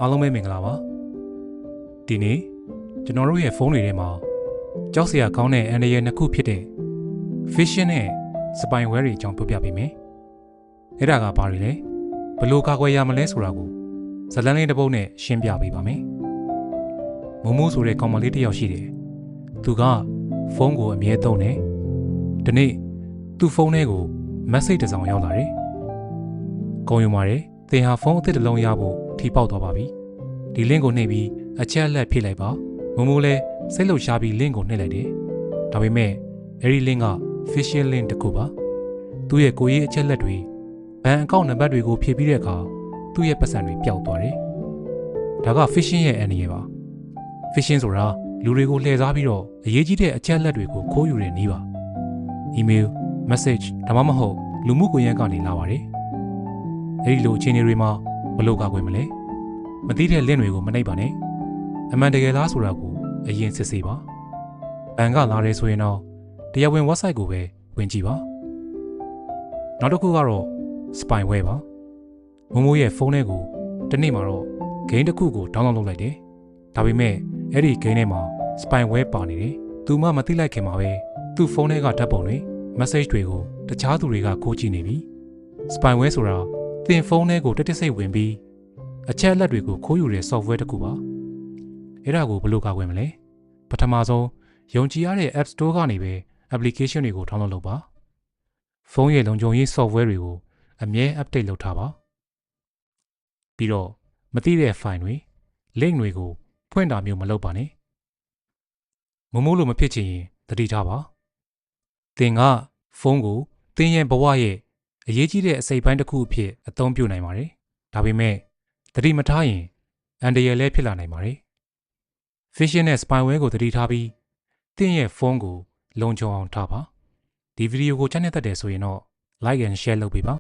အားလုံးပဲမင်္ဂလာပါဒီနေ့ကျွန်တော်တို့ရဲ့ဖုန်းတွေထဲမှာကြောက်စရာကောင်းတဲ့အန္တရာယ်နှစ်ခုဖြစ်တဲ့ phishing နဲ့ spyware တွေအကြောင်းပြောပြပေးမယ်အဲ့ဒါကဘာတွေလဲဘယ်လိုကာကွယ်ရမလဲဆိုတာကိုဇာတ်လမ်းလေးတစ်ပုဒ်နဲ့ရှင်းပြပေးပါမယ်မိုးဆိုတဲ့ကောင်မလေးတစ်ယောက်ရှိတယ်သူကဖုန်းကိုအမြဲသုံးတယ်ဒီနေ့သူ့ဖုန်းထဲကို message တစ်စောင်ရောက်လာတယ်ကောင်းယူပါတယ်သင်ဟာဖုန်းအသစ်တစ်လုံးရဖို့ထိပေါက်သွားပါပြီဒီ link ကိုနှိပ်ပြီးအချက်အလက်ဖြည့်လိုက်ပါမိုးလဲစိတ်လှုပ်ရှားပြီး link ကိုနှိပ်လိုက်တယ်ဒါပေမဲ့အဲဒီ link က phishing link တစ်ခုပါသူ့ရဲ့ကိုယ်ရေးအချက်လက်တွေဘဏ်အကောင့်နံပါတ်တွေကိုဖြည့်ပြီးတဲ့အခါသူ့ရဲ့ပတ်စံတွေပျောက်သွားတယ်ဒါက phishing ရဲ့အန္တရာယ်ပါ phishing ဆိုတာလူတွေကိုလှည့်စားပြီးတော့အရေးကြီးတဲ့အချက်လက်တွေကိုခိုးယူတဲ့နည်းပါ email message ဒါမှမဟုတ်လူမှုကွန်ရက်ကနေလာပါတယ်အဲဒီလိုအခြေအနေတွေမှာဘယ်လိုကာကွယ်မလဲမသိတဲ့ link တွေကိုမနှိပ်ပါနဲ့အမှန်တကယ်လားဆိုတာကိုအရင်စစ်ဆေးပါဘဏ်ကလာတယ်ဆိုရင်တော့တရားဝင် website ကိုပဲဝင်ကြည့်ပါနောက်တစ်ခုကတော့ spyware ပါမိုးရဲ့ဖုန်းထဲကိုတနေ့မှာတော့ game တစ်ခုကို download လုပ်လိုက်တယ်ဒါပေမဲ့အဲ့ဒီ game ထဲမှာ spyware ပါနေတယ်သူမှမသိလိုက်ခင်မှာပဲသူ့ဖုန်းထဲကဓာတ်ပုံတွေ message တွေကိုတခြားသူတွေကခိုးကြည့်နေပြီ spyware ဆိုတာသင်ဖုန်းထဲကိုတက်စိတ်ဝင်ပြီးအချက်အလက်တွေကိုခိုးယူတဲ့ software တစ်ခုပါအဲ့ဒါကိုဘယ်လိုကာကွယ်မလဲပထမဆုံးယုံကြည်ရတဲ့ App Store ကနေပဲ application တွေကို download လုပ်ပါဖုန်းရဲ့လုံခြုံရေး software တွေကိုအမြဲ update လုပ်ထားပါပြီးတော့မသိတဲ့ file တွေ link တွေကိုဖွင့်တာမျိုးမလုပ်ပါနဲ့မိုးလိုမဖြစ်ချင်ရင်သတိထားပါသင်ကဖုန်းကိုသင်ရဲ့ဘဝရဲ့အရေးကြီးတဲ့အစိတ်ပိုင်းတစ်ခုအဖြစ်အသုံးပြုနိုင်ပါတယ်ဒါပေမဲ့သတိမထားရင်အန္တရာယ်လည်းဖြစ်လာနိုင်ပါတယ် phishing နဲ့ spyware ကိုသတိထားပြီးသင်ရဲ့ဖုန်းကိုလုံခြုံအောင်ထားပါဒီဗီဒီယိုကိုချမ်းမြေ့တတ်တယ်ဆိုရင်တော့ like and share လုပ်ပေးပါ